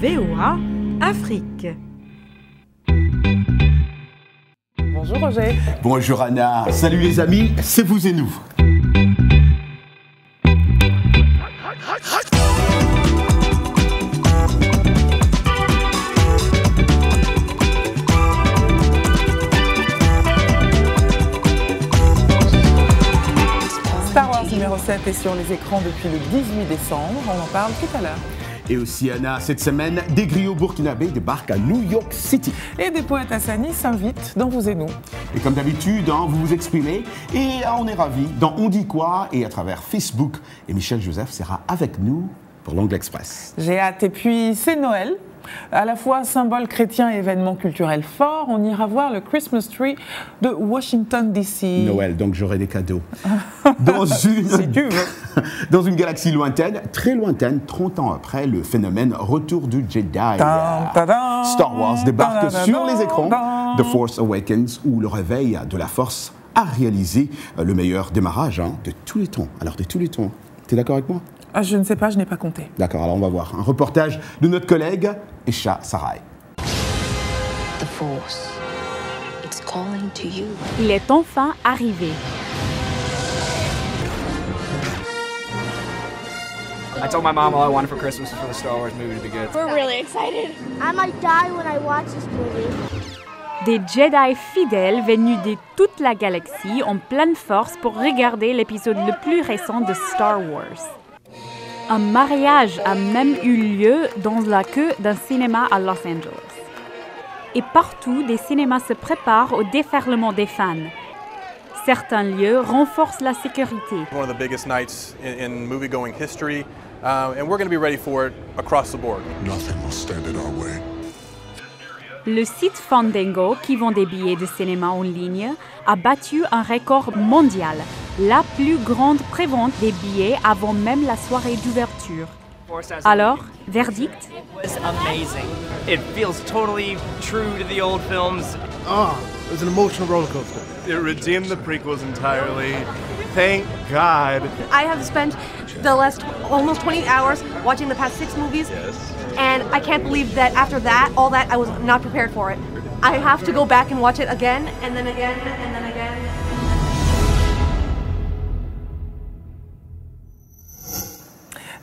VOA Afrique. Bonjour Roger. Bonjour Anna. Salut les amis, c'est vous et nous. Star Wars numéro 7 est sur les écrans depuis le 18 décembre. On en parle tout à l'heure. Et aussi Anna, cette semaine, des griots burkinabés débarquent à New York City. Et des poètes Hassani s'invitent dans Vous et nous. Et comme d'habitude, vous vous exprimez et on est ravis dans On dit quoi et à travers Facebook. Et Michel Joseph sera avec nous pour l'Angle Express. J'ai hâte. Et puis c'est Noël. À la fois symbole chrétien et événement culturel fort, on ira voir le Christmas tree de Washington DC. Noël, donc j'aurai des cadeaux. Dans une... Si tu veux. Dans une galaxie lointaine, très lointaine, 30 ans après le phénomène Retour du Jedi. Star Wars débarque sur les écrans. The Force Awakens, où le réveil de la Force a réalisé le meilleur démarrage de tous les temps. Alors de tous les temps, t'es d'accord avec moi ? Je ne sais pas, je n'ai pas compté. D'accord, alors on va voir un reportage de notre collègue Esha Sarai. The Force, it's calling to you. Il est enfin arrivé. I told my mom all I wanted for Christmas was for the Star Wars movie to be good. We're really excited. I might die when I watch this movie. Des Jedi fidèles venus de toute la galaxie en pleine force pour regarder l'épisode le plus récent de Star Wars. Un mariage a même eu lieu dans la queue d'un cinéma à Los Angeles. Et partout, des cinémas se préparent au déferlement des fans. Certains lieux renforcent la sécurité. One of the biggest nights in movie-going history, and we're going to be ready for it across the board. Nothing will stand in our way. Le site Fandango, qui vend des billets de cinéma en ligne, a battu un record mondial, la plus grande prévente des billets avant même la soirée d'ouverture. Alors, verdict? It's amazing. It feels totally true to the old films. It was an emotional roller coaster. It redeemed the prequels entirely. Thank God. I have spent the last almost 20 hours watching the past 6 movies. Yes. And I can't believe that after that, all that, I was not prepared for it. I have to go back and watch it again, and then again, and then again.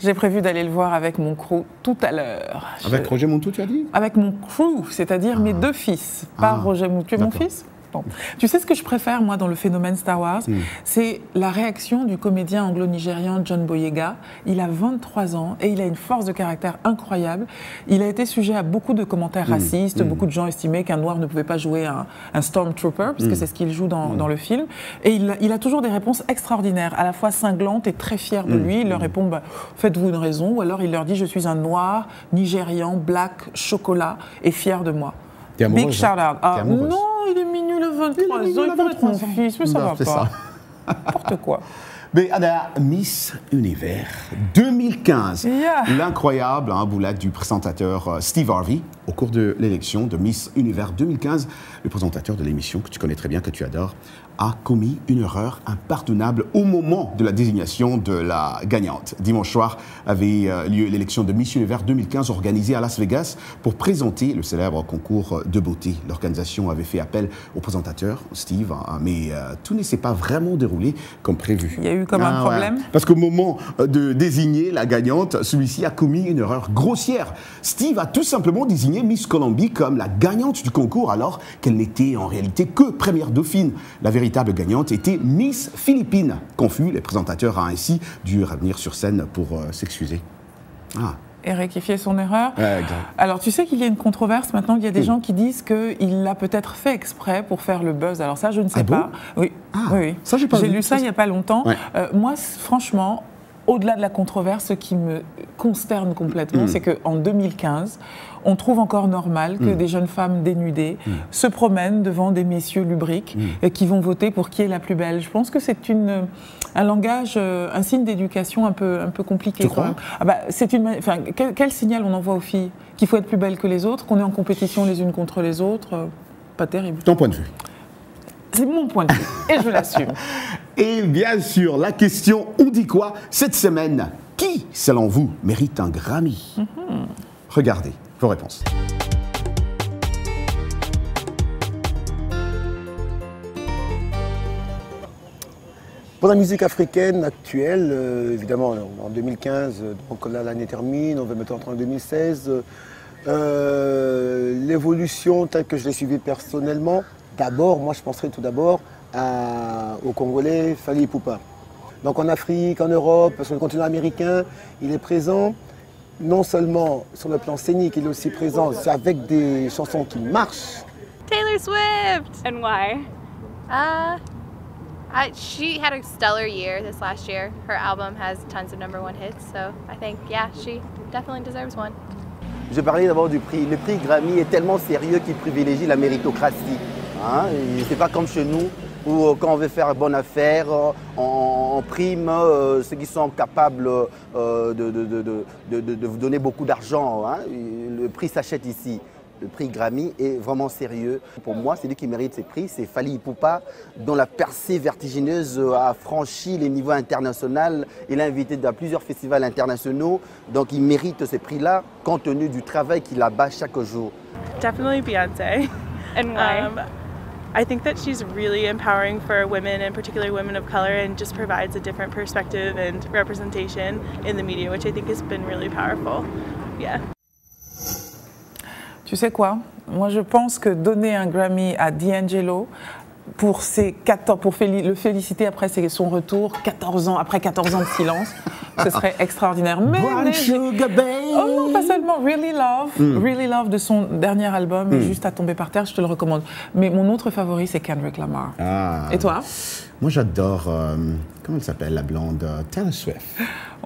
J'ai prévu d'aller le voir avec mon crew tout à l'heure. Avec Roger Montou, tu as dit ? Avec mon crew, c'est-à-dire mes 2 fils. Pas Roger Montou. Tu es mon fils ? Bon. Tu sais ce que je préfère, moi, dans le phénomène Star Wars ? C'est la réaction du comédien anglo-nigérian John Boyega. Il a 23 ans et il a une force de caractère incroyable. Il a été sujet à beaucoup de commentaires racistes. Beaucoup de gens estimaient qu'un noir ne pouvait pas jouer un Stormtrooper, puisque c'est ce qu'il joue dans le film. Et il a toujours des réponses extraordinaires, à la fois cinglantes et très fier de lui. Il leur répond faites-vous une raison, ou alors il leur dit je suis un noir, nigérian, black, chocolat, et fier de moi. Big shout out. Non, il est mignon le 23 ans, il peut être mon fils, mais ça va pas. N'importe quoi. Mais Anna, Miss Univers 2015, l'incroyable boulette du présentateur Steve Harvey au cours de l'élection de Miss Univers 2015, le présentateur de l'émission que tu connais très bien, que tu adores, a commis une erreur impardonnable au moment de la désignation de la gagnante. Dimanche soir avait lieu l'élection de Miss Univers 2015 organisée à Las Vegas pour présenter le célèbre concours de beauté. L'organisation avait fait appel au présentateur, Steve, mais tout ne s'est pas vraiment déroulé comme prévu. Il y a eu comme un problème. Parce qu'au moment de désigner la gagnante, celui-ci a commis une erreur grossière. Steve a tout simplement désigné Miss Colombie comme la gagnante du concours alors qu'elle n'était en réalité que première dauphine. La véritable gagnante était Miss Philippines. Confus, le présentateur a ainsi dû revenir sur scène pour s'excuser. Et rectifier son erreur. Exact. Alors, tu sais qu'il y a une controverse maintenant, il y a des gens qui disent qu'il l'a peut-être fait exprès pour faire le buzz. Alors ça, je ne sais pas. Oui. Ça, j'ai lu ça il n'y a pas longtemps. Ouais. Moi, franchement, au-delà de la controverse, ce qui me consterne complètement, c'est qu'en 2015, on trouve encore normal que des jeunes femmes dénudées se promènent devant des messieurs lubriques qui vont voter pour qui est la plus belle. Je pense que c'est un langage, un signe d'éducation un peu compliqué. Tu crois ? Quel signal on envoie aux filles ? Qu'il faut être plus belle que les autres, qu'on est en compétition les unes contre les autres ? Pas terrible. Ton point de vue ? C'est mon point de vue et je l'assume. Et bien sûr, la question « On dit quoi ?» cette semaine, qui, selon vous, mérite un Grammy ? Regardez, Vos réponses. Pour la musique africaine actuelle, évidemment, en 2015, donc là l'année termine, on va maintenant entrer en 2016. L'évolution telle que je l'ai suivie personnellement, d'abord, moi je penserais tout d'abord au Congolais Fally Ipupa. Donc en Afrique, en Europe, sur le continent américain, il est présent non seulement sur le plan scénique, il est aussi présent avec des chansons qui marchent. Taylor Swift! And why? She had a stellar year this last year. Her album has tons of #1 hits, so I think, yeah, she definitely deserves one. Je parlais d'abord du prix. Le prix Grammy est tellement sérieux qu'il privilégie la méritocratie. Hein? C'est pas comme chez nous où quand on veut faire bonne affaire, on prime ceux qui sont capables de vous donner beaucoup d'argent. Hein? Le prix s'achète ici. Le prix Grammy est vraiment sérieux. Pour moi, celui qui mérite ces prix, c'est Fally Ipupa, dont la percée vertigineuse a franchi les niveaux internationaux. Il est invité dans plusieurs festivals internationaux, donc il mérite ces prix-là, compte tenu du travail qu'il abat chaque jour. Definitely Beyoncé. And why? I think that she's really empowering for women, and particularly women of color, and just provides a different perspective and representation in the media, which I think has been really powerful. Yeah. Tu sais quoi? Moi, je pense que donner un Grammy à D'Angelo pour le féliciter après son retour, 14 ans, après 14 ans de silence, ce serait extraordinaire. Mais oh non, pas seulement. Really Love de son dernier album, est juste à tomber par terre, je te le recommande. Mais mon autre favori, c'est Kendrick Lamar. Et toi? Moi, j'adore, comment elle s'appelle, la blonde? Taylor Swift.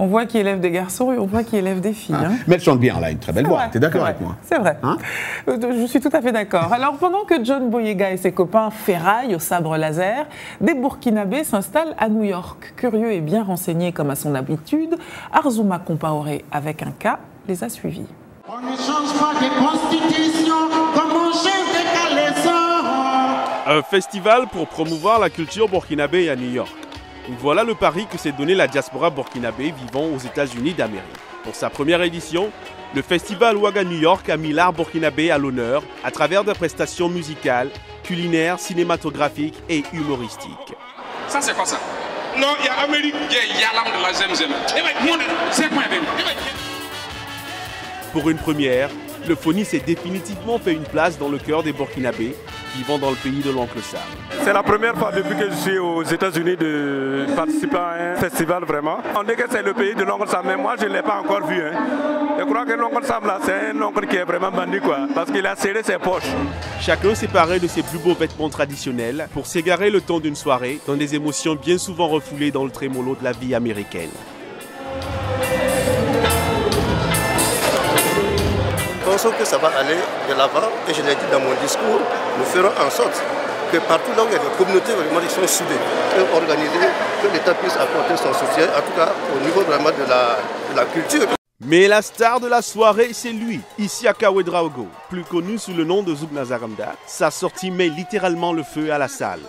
On voit qu'il élève des garçons et on voit qu'il élève des filles. Hein. Mais elle chante bien, elle a une très belle voix. Tu es d'accord avec moi? C'est vrai. Hein? Je suis tout à fait d'accord. Alors, pendant que John Boyega et ses copains ferraillent au sabre laser, des Burkinabés s'installent à New York. Curieux et bien renseigné comme à son habitude, Arzouma Compaoré, avec un K, les a suivis. On ne change pas de constitution comme on change des caleçons. Un festival pour promouvoir la culture burkinabé à New York. Voilà le pari que s'est donné la diaspora burkinabé vivant aux États-Unis d'Amérique. Pour sa première édition, le festival Ouaga New York a mis l'art burkinabé à l'honneur à travers des prestations musicales, culinaires, cinématographiques et humoristiques. Ça c'est quoi ça? Non, il y a Amérique, il y a l'âme de la Zemzem. C'est quoi? Pour une première, le Foni s'est définitivement fait une place dans le cœur des Burkinabés vivant dans le pays de l'Oncle Sam. C'est la première fois depuis que je suis aux États-Unis de participer à un festival vraiment. On dit que c'est le pays de l'Oncle Sam, mais moi je ne l'ai pas encore vu. Hein. Je crois que l'Oncle Sam là, c'est un oncle qui est vraiment bandit quoi, parce qu'il a serré ses poches. Chacun s'est paré de ses plus beaux vêtements traditionnels pour s'égarer le temps d'une soirée dans des émotions bien souvent refoulées dans le trémolo de la vie américaine. Pensons que ça va aller de l'avant et je l'ai dit dans mon discours, nous ferons en sorte que partout là où il y a des communautés vraiment qui sont soudées et organisées, que l'État puisse apporter son soutien, en tout cas au niveau vraiment de la culture. Mais la star de la soirée, c'est lui, Isiaka Ouedraogo, plus connu sous le nom de Zouk Nazaramda. Sa sortie met littéralement le feu à la salle.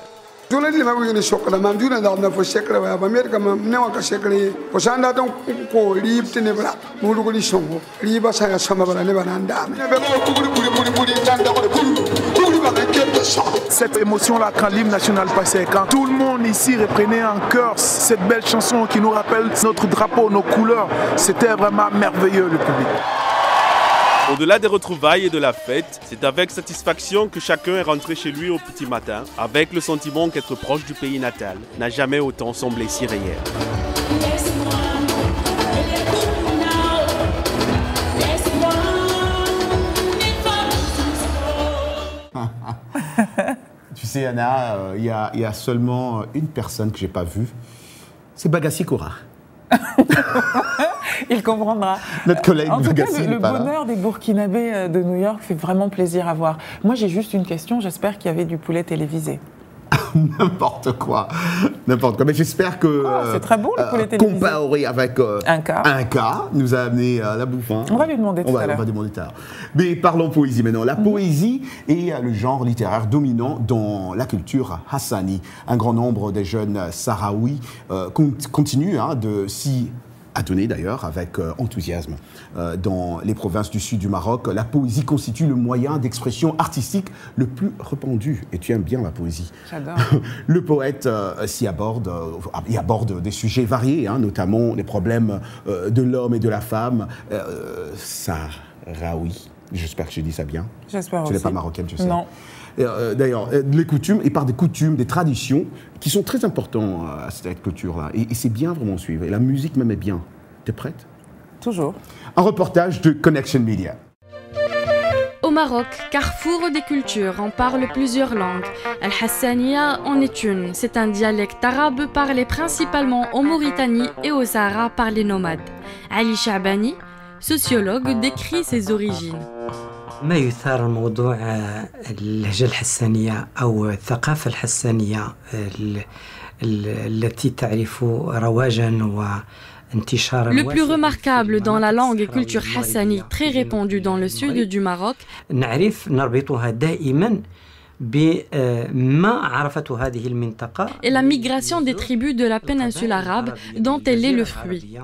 Cette émotion-là, quand l'hymne national passait, quand tout le monde ici reprenait en chœur cette belle chanson qui nous rappelle notre drapeau, nos couleurs, c'était vraiment merveilleux le public. Au-delà des retrouvailles et de la fête, c'est avec satisfaction que chacun est rentré chez lui au petit matin, avec le sentiment qu'être proche du pays natal n'a jamais autant semblé si réel. Tu sais, Anna, il y a seulement une personne que je n'ai pas vue, c'est Bagassi Koura. Il comprendra. Notre collègue en tout cas, Bagassi, le bonheur des Burkinabés de New York fait vraiment plaisir à voir. Moi, j'ai juste une question. J'espère qu'il y avait du poulet télévisé. N'importe quoi. Mais j'espère que c'est très bon le poulet télévisé. Compaoré avec un cas nous a amené la bouffe. Hein. On va lui demander tout à l'heure. On va demander tout à l'heure. Mais parlons poésie maintenant. La poésie est le genre littéraire dominant dans la culture hassani. Un grand nombre des jeunes sahraouis continuent de s'y a donné d'ailleurs avec enthousiasme. Dans les provinces du sud du Maroc, la poésie constitue le moyen d'expression artistique le plus répandu. Et tu aimes bien la poésie. J'adore. Le poète s'y aborde, il aborde des sujets variés, notamment les problèmes de l'homme et de la femme. Sahraoui, j'espère que j'ai dit ça bien. J'espère aussi. Tu n'es pas marocaine, je sais. Non. D'ailleurs, les coutumes, et par des coutumes, des traditions qui sont très importantes à cette culture-là. Et c'est bien vraiment suivre. Et la musique même est bien. T'es prête? Toujours. Un reportage de Connection Media. Au Maroc, carrefour des cultures, on parle plusieurs langues. Al-Hassaniya en est une. C'est un dialecte arabe parlé principalement en Mauritanie et au Sahara par les nomades. Ali Shabani, sociologue, décrit ses origines. ما يثار موضوع اللهجة الحسانية أو الثقافة الحسانية التي تعرف رواجا وانتشارا. Le plus remarquable dans la langue et culture hassani très répandue dans le sud du Maroc نعرف نربطها دائما بما عرفته هذه المنطقة est la migration des tribus de la péninsule arabe dont elle est le fruit.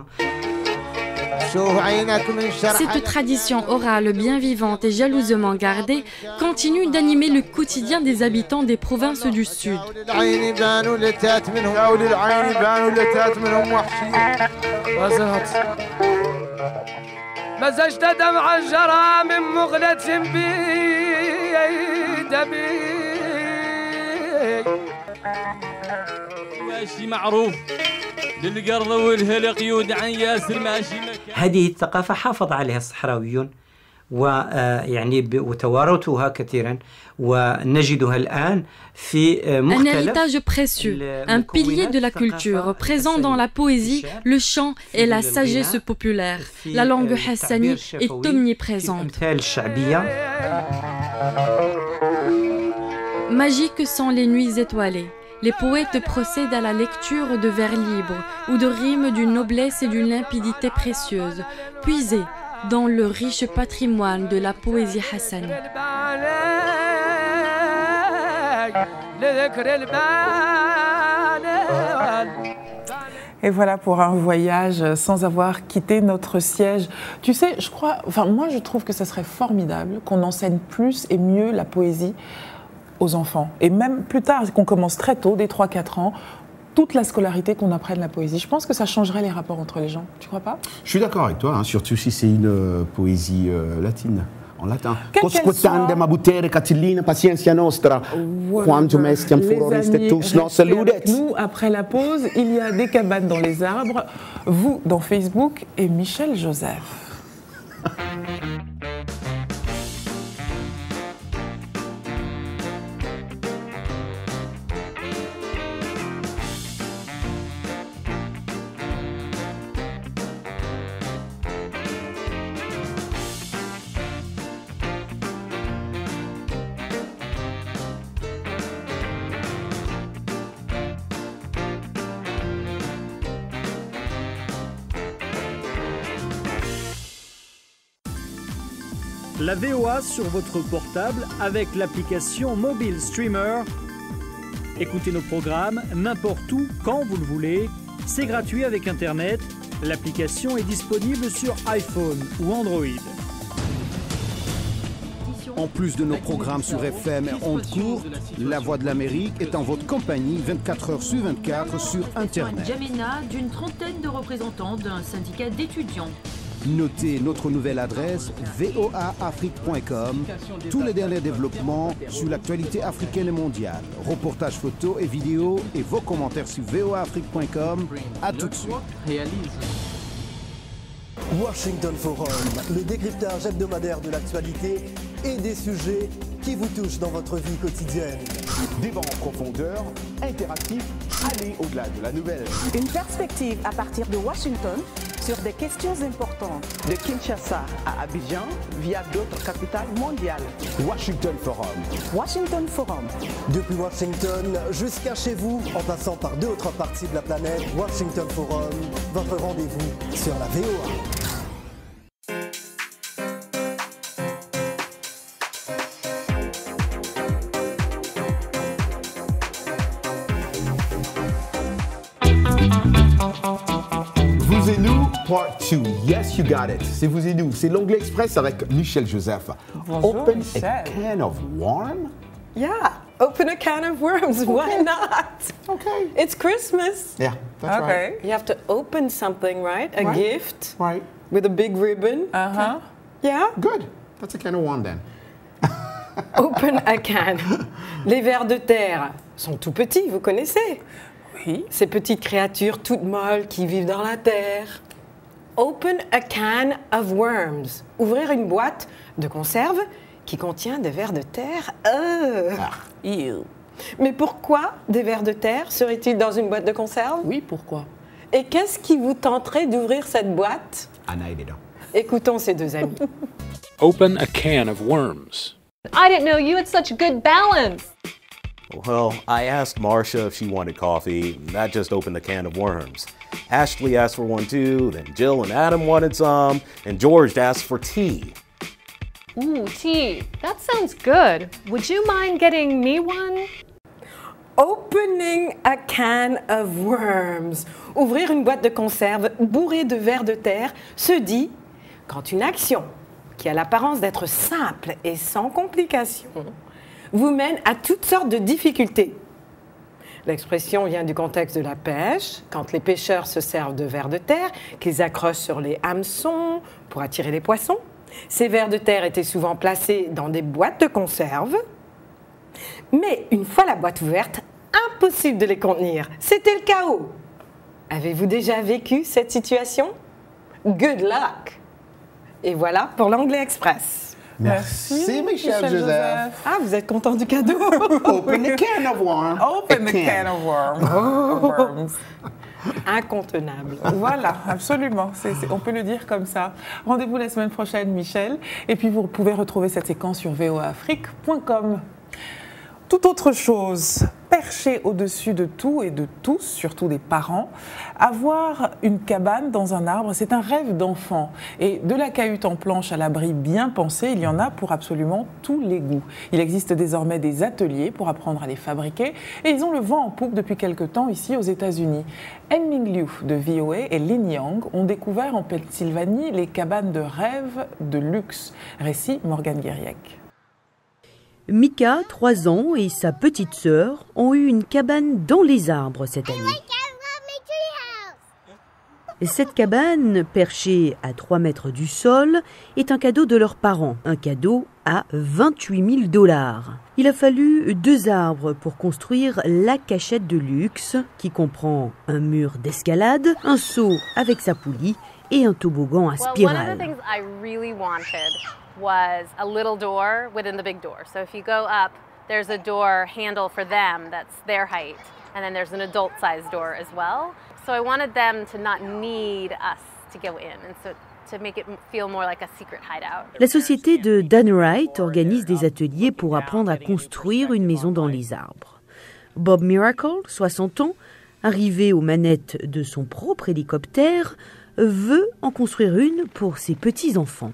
Cette tradition orale bien vivante et jalousement gardée continue d'animer le quotidien des habitants des provinces du Sud. هذه الثقافة حافظ عليها الصحراويون ويعني وتوارثوها كثيرا ونجدها الآن في مختلف. Un héritage précieux, un pilier de la culture, présent dans la poésie, le chant et la sagesse populaire. La langue hassani est omniprésente. Magiques sont les nuits étoilées. Les poètes procèdent à la lecture de vers libres ou de rimes d'une noblesse et d'une limpidité précieuse, puisées dans le riche patrimoine de la poésie hassani. Et voilà pour un voyage sans avoir quitté notre siège. Tu sais, moi je trouve que ça serait formidable qu'on enseigne plus et mieux la poésie aux enfants. Et même plus tard, qu'on commence très tôt, dès 3-4 ans, toute la scolarité, qu'on apprenne la poésie. Je pense que ça changerait les rapports entre les gens. Tu crois pas? Je suis d'accord avec toi, surtout si c'est une poésie latine. En latin. Les amis, nous, après la pause, il y a des cabanes dans les arbres, vous dans Facebook et Michel Joseph. La VOA sur votre portable avec l'application Mobile Streamer. Écoutez nos programmes n'importe où, quand vous le voulez. C'est gratuit avec Internet. L'application est disponible sur iPhone ou Android. En plus de nos programmes sur FM et ondes courtes, La Voix de l'Amérique est en votre compagnie 24 heures sur 24 sur Internet. Jamena d'une trentaine de représentants d'un syndicat d'étudiants. Notez notre nouvelle adresse voaafrique.com. Tous les derniers développements sur l'actualité africaine et mondiale. Reportages photos et vidéos et vos commentaires sur voaafrique.com. À tout de suite. Washington Forum, le décryptage hebdomadaire de l'actualité et des sujets qui vous touchent dans votre vie quotidienne. Débat en profondeur, interactif, aller au-delà de la nouvelle. Une perspective à partir de Washington sur des questions importantes. De Kinshasa à Abidjan via d'autres capitales mondiales. Washington Forum. Washington Forum. Depuis Washington jusqu'à chez vous, en passant par d'autres parties de la planète, Washington Forum, votre rendez-vous sur la VOA. Vous et nous, part 2. Yes, you got it. C'est vous et nous. C'est l'Anglais Express avec Michel Joseph. Bonjour, Open Michel. a can of worm? Yeah, open a can of worms. Okay. Why not? Okay. It's Christmas. Yeah, that's right. You have to open something, right? A gift. Right. With a big ribbon. Uh-huh. Yeah? Good. That's a can of worm then. Open a can. Les vers de terre sont tout petits, vous connaissez? Oui. Ces petites créatures toutes molles qui vivent dans la terre. Open a can of worms. Ouvrir une boîte de conserve qui contient des vers de terre. Ew. Mais pourquoi des vers de terre seraient-ils dans une boîte de conserve? Oui, pourquoi? Et qu'est-ce qui vous tenterait d'ouvrir cette boîte? Écoutons ces deux amis. Open a can of worms. I didn't know you had such good balance. Well, I asked Marcia if she wanted coffee, and that just opened a can of worms. Ashley asked for one too, then Jill and Adam wanted some, and George asked for tea. Ooh, tea. That sounds good. Would you mind getting me one? Opening a can of worms. Ouvrir une boîte de conserve bourrée de vers de terre se dit quand une action qui a l'apparence d'être simple et sans complications vous mène à toutes sortes de difficultés. L'expression vient du contexte de la pêche, quand les pêcheurs se servent de vers de terre qu'ils accrochent sur les hameçons pour attirer les poissons. Ces vers de terre étaient souvent placés dans des boîtes de conserve, mais une fois la boîte ouverte, impossible de les contenir. C'était le chaos. Avez-vous déjà vécu cette situation? Good luck! Et voilà pour l'Anglais Express. Merci Michel Joseph. Ah, vous êtes content du cadeau? Open the can of worms. Open the can of worms. Incontenable. Voilà, absolument. On peut le dire comme ça. Rendez-vous la semaine prochaine, Michel. Et puis, vous pouvez retrouver cette séquence sur voaafrique.com. Toute autre chose, perché au-dessus de tout et de tous, surtout des parents, avoir une cabane dans un arbre, c'est un rêve d'enfant. Et de la cahute en planche à l'abri bien pensée, il y en a pour absolument tous les goûts. Il existe désormais des ateliers pour apprendre à les fabriquer et ils ont le vent en poupe depuis quelque temps ici aux États-Unis. En-Ming Liu de VOA et Lin Yang ont découvert en Pennsylvanie les cabanes de rêve de luxe. Récit Morgane Guériec. Mika, 3 ans, et sa petite sœur ont eu une cabane dans les arbres cette année. Cette cabane, perchée à 3 mètres du sol, est un cadeau de leurs parents, un cadeau à $28 000. Il a fallu 2 arbres pour construire la cachette de luxe, qui comprend un mur d'escalade, un seau avec sa poulie et un toboggan à spirale. Was a little door within the big door. So if you go up, there's a door handle for them that's their height. And then there's an adult-sized door as well. So I wanted them to not need us to go in, and so to make it feel more like a secret hideout. La société de Dan Wright organise des ateliers pour apprendre à construire une maison dans les arbres. Bob Miracle, 60 ans, arrivé aux manettes de son propre hélicoptère, veut en construire une pour ses petits-enfants.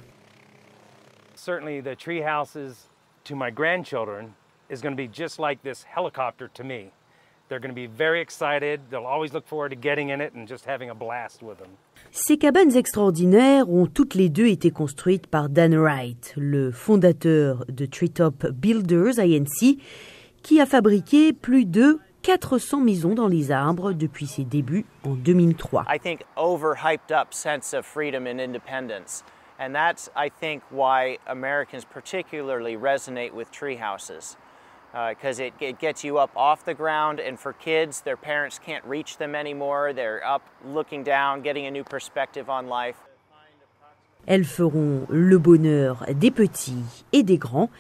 Certainly the tree houses to my grandchildren is going to be just like this helicopter to me. They're going to be very excited. They'll always look forward to getting in it and just having a blast with them. Ces cabanes extraordinaires ont toutes les deux été construites par Dan Wright, le fondateur de Treetop Builders Inc., qui a fabriqué plus de 400 maisons dans les arbres depuis ses débuts en 2003. I think overhyped up sense of freedom and independence. And that's, I think, why Americans particularly resonate with tree houses. Because it gets you up off the ground, and for kids, their parents can't reach them anymore. They're up looking down, getting a new perspective on life. Elles feront le bonheur des petits et des grands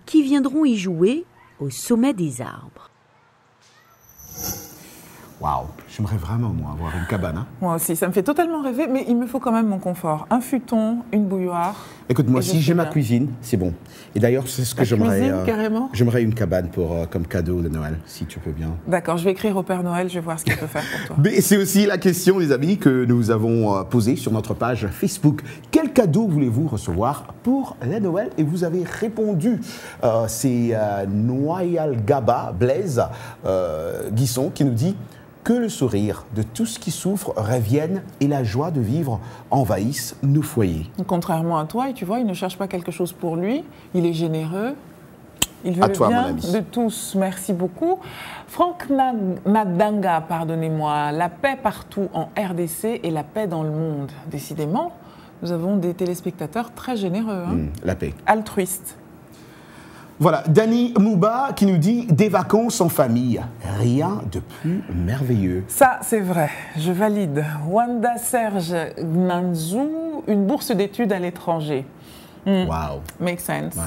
qui viendront y jouer au sommet des arbres. Waouh, j'aimerais vraiment, moi, avoir une cabane. Hein. Moi aussi, ça me fait totalement rêver, mais il me faut quand même mon confort. Un futon, une bouilloire. Écoute, moi, si j'ai ma cuisine, c'est bon. Et d'ailleurs, c'est ce que j'aimerais. Carrément. J'aimerais une cabane comme cadeau de Noël, si tu peux bien. D'accord, je vais écrire au Père Noël, je vais voir ce qu'il peut faire pour toi. Mais c'est aussi la question, les amis, que nous avons posée sur notre page Facebook. Quel cadeau voulez-vous recevoir pour la Noël? Et vous avez répondu. C'est Noyal Gaba Blaise Guisson qui nous dit que le sourire de tous qui souffrent revienne et la joie de vivre envahisse nos foyers. Contrairement à toi, et tu vois, il ne cherche pas quelque chose pour lui, il est généreux. Il veut à toi, le bien mon ami. de tous. Merci beaucoup. Franck Nadanga, pardonnez-moi. La paix partout en RDC et la paix dans le monde. Décidément, nous avons des téléspectateurs très généreux. Hein. La paix. Altruistes. Voilà, Dani Mouba qui nous dit « Des vacances en famille, rien de plus merveilleux ». Ça, c'est vrai, je valide. Wanda Serge Gnanzou, une bourse d'études à l'étranger. Wow. Make sense. Ouais.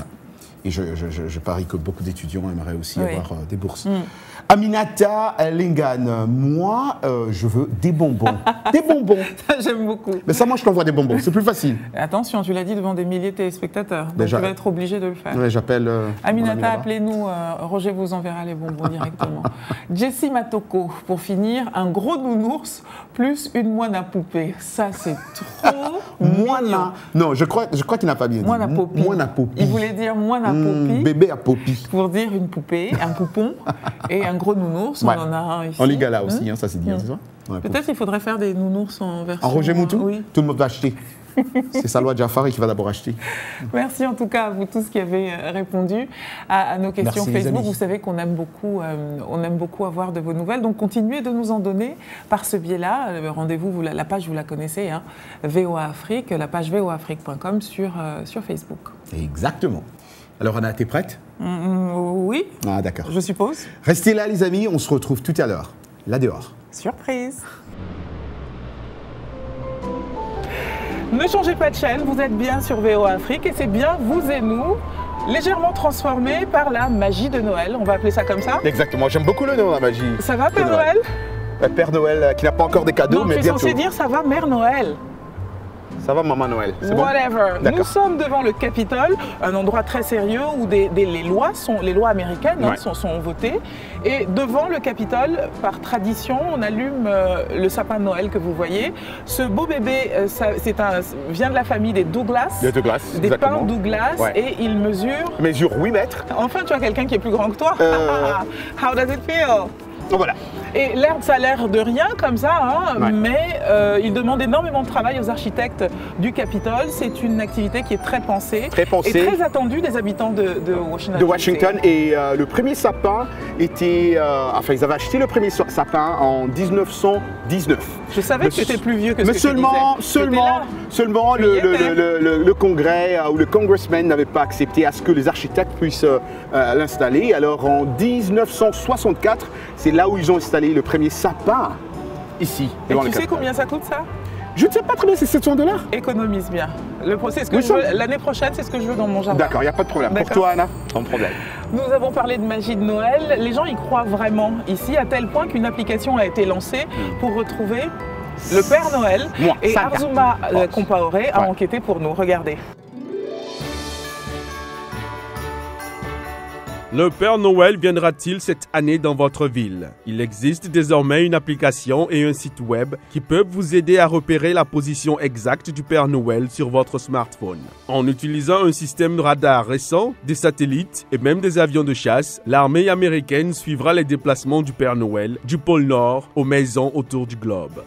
Et je parie que beaucoup d'étudiants aimeraient aussi Oui. avoir des bourses. Aminata Lingan, moi, je veux des bonbons. Des bonbons. Ça, j'aime beaucoup. Mais ça, moi, je t'envoie des bonbons. C'est plus facile. Attention, tu l'as dit devant des milliers de téléspectateurs. Donc, Déjà. tu vas être obligé de le faire. Ouais, j'appelle. mon ami Aminata, là-bas. appelez-nous. Roger vous enverra les bonbons directement. Jessie Matoko, pour finir, un gros nounours plus une moine à poupée. Ça, c'est trop mignon. Non, je crois qu'il n'a pas bien dit. Moine à poppy. Moine à poppy. Il voulait dire moine à poppy. Bébé à poppy. Pour dire une poupée, un poupon et un gros nounours. Ouais. On en a un ici. En Lingala aussi, hein, ça c'est bien, c'est ça? Ouais, Peut-être il faudrait faire des nounours en version... En Roger Moutou, Oui. tout le monde va acheter. C'est Salwa Jafari qui va d'abord acheter. Merci en tout cas à vous tous qui avez répondu à nos questions Merci, les Facebook. amis. Vous savez qu'on aime beaucoup avoir de vos nouvelles. Donc continuez de nous en donner par ce biais-là. Rendez-vous, la page vous la connaissez, hein, VOA Afrique, la page voafrique.com sur Facebook. Exactement. Alors Anna, t'es prête? Oui. Ah d'accord. Je suppose. Restez là les amis, on se retrouve tout à l'heure. Là dehors. Surprise. Ne changez pas de chaîne, vous êtes bien sur VOA Afrique et c'est bien vous et nous, légèrement transformés par la magie de Noël. On va appeler ça comme ça. Exactement, j'aime beaucoup le nom, la magie. Ça va, Père Noël? Père Noël qui n'a pas encore des cadeaux, Non, mais tu es bientôt. censé dire ça va, Mère Noël. Ça va, Maman Noël, c'est bon? Whatever. D'accord. Nous sommes devant le Capitole, un endroit très sérieux où les lois américaines Ouais. sont votées. Et devant le Capitole, par tradition, on allume le sapin de Noël que vous voyez. Ce beau bébé vient de la famille des Douglas. Des Douglas, Des exactement. pins Douglas. Ouais. Et il mesure... Il mesure 8 mètres. Enfin, tu as quelqu'un qui est plus grand que toi. How does it feel? Voilà. Et ça a l'air de rien comme ça, hein, Ouais. mais il demande énormément de travail aux architectes du Capitole. C'est une activité qui est très pensée, Très pensée. et très attendue des habitants de Washington. De Washington. Et le premier sapin était... enfin, ils avaient acheté le premier sapin en 1919. Je savais que tu étais plus vieux que ce mais que tu disais. seulement Tu y étais. le Congrès ou le congressman n'avait pas accepté à ce que les architectes puissent l'installer. Alors en 1964, c'est là où ils ont installé le premier sapin ici. Et devant tu le sais Capitole. combien ça coûte ça? Je ne sais pas très bien, c'est 700 $. Économise bien. C'est ce que Oui, je ça. veux. L'année prochaine, c'est ce que je veux dans mon jardin. D'accord, il n'y a pas de problème. Pour D'accord. toi, Anna, sans problème. Nous avons parlé de magie de Noël. Les gens y croient vraiment ici, à tel point qu'une application a été lancée pour retrouver le Père Noël. Moi, Et Santa. Arzuma Compaoré a Ouais. enquêté pour nous. Regardez. Le Père Noël viendra-t-il cette année dans votre ville? Il existe désormais une application et un site web qui peuvent vous aider à repérer la position exacte du Père Noël sur votre smartphone. En utilisant un système de radar récent, des satellites et même des avions de chasse, l'armée américaine suivra les déplacements du Père Noël du pôle Nord aux maisons autour du globe.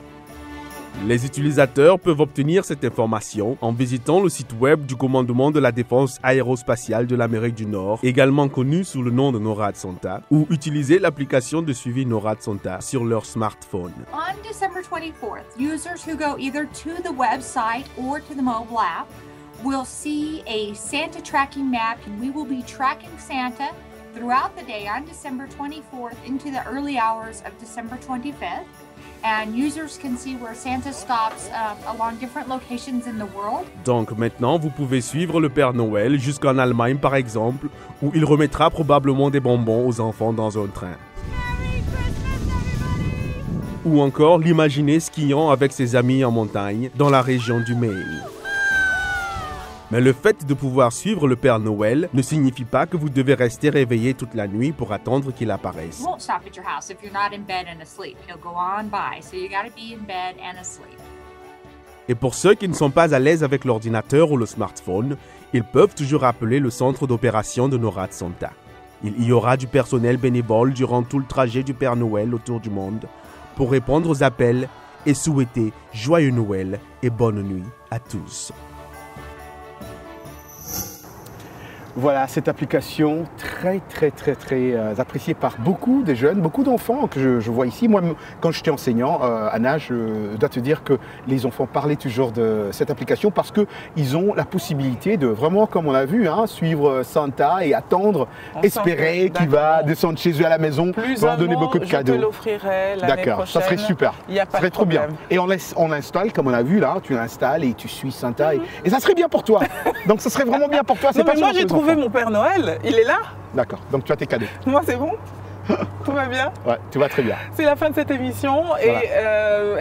Les utilisateurs peuvent obtenir cette information en visitant le site web du commandement de la défense aérospatiale de l'Amérique du Nord, également connu sous le nom de NORAD Santa, ou utiliser l'application de suivi NORAD Santa sur leur smartphone. On December 24th, users who go either to the website or to the mobile app will see a Santa tracking map, and we will be tracking Santa throughout the day on December 24th into the early hours of December 25th. And users can see where Santa stops along different locations in the world. Donc maintenant, vous pouvez suivre le Père Noël jusqu'en Allemagne par exemple, où il remettra probablement des bonbons aux enfants dans un train. Ou encore l'imaginer skiant avec ses amis en montagne dans la région du Maine. Mais le fait de pouvoir suivre le Père Noël ne signifie pas que vous devez rester réveillé toute la nuit pour attendre qu'il apparaisse. He won't stop at your house if you're not in bed and asleep. He'll go on by, so you gotta be in bed and asleep. Et pour ceux qui ne sont pas à l'aise avec l'ordinateur ou le smartphone, ils peuvent toujours appeler le centre d'opération de NORAD Santa. Il y aura du personnel bénévole durant tout le trajet du Père Noël autour du monde pour répondre aux appels et souhaiter joyeux Noël et bonne nuit à tous. Voilà, cette application très appréciée par beaucoup de jeunes, beaucoup d'enfants que je vois ici. Moi, quand j'étais enseignant, Anna, je dois te dire que les enfants parlaient toujours de cette application parce qu'ils ont la possibilité de vraiment, comme on a vu, suivre Santa et attendre, espérer qu'il va descendre chez eux à la maison pour leur donner beaucoup de cadeaux. Je te l'offrirai l'année prochaine. Ça serait super. Il n'y a pas ça serait de trop bien. Et on l'installe, comme on a vu là, tu l'installes et tu suis Santa. Et ça serait bien pour toi. Donc ça serait vraiment bien pour toi. Non, mais moi, j'ai trouvé mon Père Noël, il est là. D'accord, donc tu as tes cadeaux. Moi c'est bon. Tout va bien? Ouais, tout va très bien. C'est la fin de cette émission et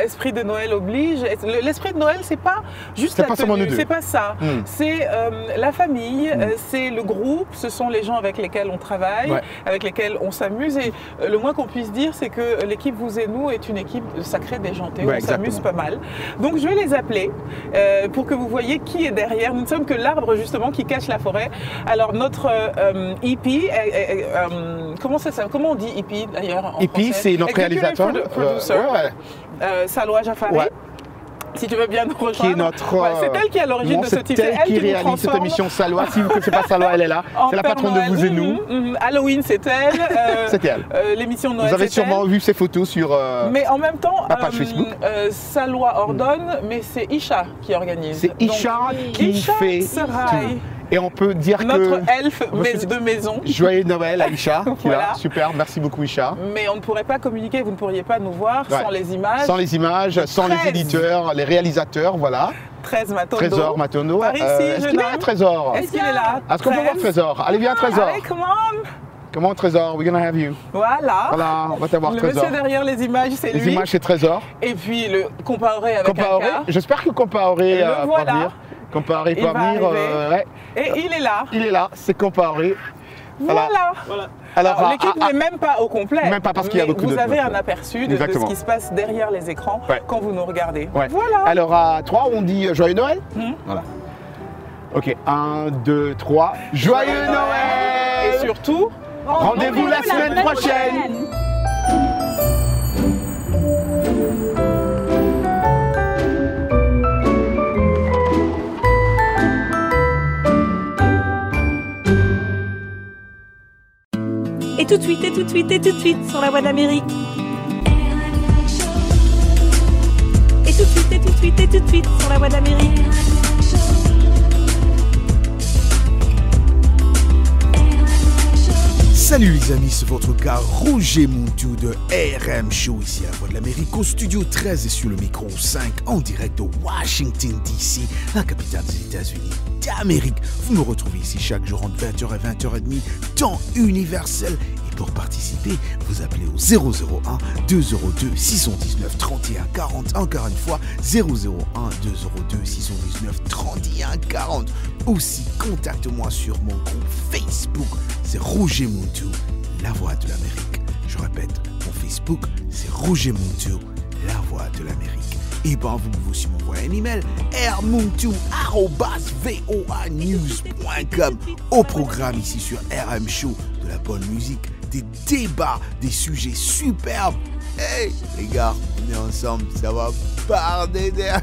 esprit de Noël oblige. L'esprit de Noël, c'est pas juste la tenue, c'est pas ça. C'est la famille, c'est le groupe, ce sont les gens avec lesquels on travaille, avec lesquels on s'amuse. Et le moins qu'on puisse dire, c'est que l'équipe Vous et Nous est une équipe sacrée déjantée. On s'amuse pas mal. Donc je vais les appeler pour que vous voyez qui est derrière. Nous ne sommes que l'arbre justement qui cache la forêt. Alors notre EP, comment on dit EP d'ailleurs en EP, c'est notre réalisateur. Salwa Jafari. Si tu veux bien nous rejoindre. Qui est notre. C'est elle qui est à l'origine de ce titre. C'est elle qui réalise cette émission Salwa. Si vous ne connaissez pas Salwa, elle est là. C'est la patronne de Vous et Nous. Halloween, c'est elle. C'était elle. L'émission Noël. Vous avez sûrement vu ses photos sur. Mais en même temps, ma page Facebook. Salwa ordonne, mais c'est Isha qui organise. C'est Isha qui fait tout. Et on peut dire notre elfe de maison. Joyeux Noël à Isha, qui est là. Super, merci beaucoup Isha. Mais on ne pourrait pas communiquer, vous ne pourriez pas nous voir sans les images. Sans les images, sans les éditeurs, les réalisateurs, voilà. 13 Matondo. Trésor Matondo. Par ici, est-ce qu'il est là, Trésor? Est-ce qu'il est là? Est-ce qu'on peut voir Trésor? Allez, viens Trésor. Allez, come on. Comment Trésor? We're gonna have you. Voilà. Voilà, on va t'avoir Trésor. Le monsieur derrière les images, c'est lui. Les images, c'est Trésor. Et puis le Compaoré avec un cas. J'espère que Compaoré va venir. Compaoré va venir. Et il est là. Il est là, c'est Compaoré. Voilà. Alors l'équipe n'est même pas au complet. Même pas parce qu'il y a beaucoup de. Vous avez un aperçu de ce qui se passe derrière les écrans quand vous nous regardez. Ouais. Voilà. Alors à 3, on dit Joyeux Noël. Voilà. Ok, 1, 2, 3. Joyeux Noël. Et surtout, rendez-vous la semaine prochaine. Et tout de suite sur la Voix de l'Amérique. Et tout de suite sur la Voix de l'Amérique. Salut les amis, c'est votre gars Roger Montou de RM Show ici à la Voix de l'Amérique au studio 13 et sur le micro 5 en direct de Washington DC, la capitale des États-Unis d'Amérique. Vous me retrouvez ici chaque jour entre 20h et 20h30, temps universel. Et pour participer, vous appelez au 001 202 619 31 40, encore une fois 001 202 619 31 40. Aussi, contacte-moi sur mon groupe Facebook, c'est Roger Montou, la Voix de l'Amérique. Je répète, mon Facebook, c'est Roger Montou, la Voix de l'Amérique. Et ben, vous pouvez aussi m'envoyer un email, rmontou@voanews.com. Au programme ici sur RM Show, de la bonne musique, des débats, des sujets superbes. Hey, les gars, on est ensemble, ça va barder derrière.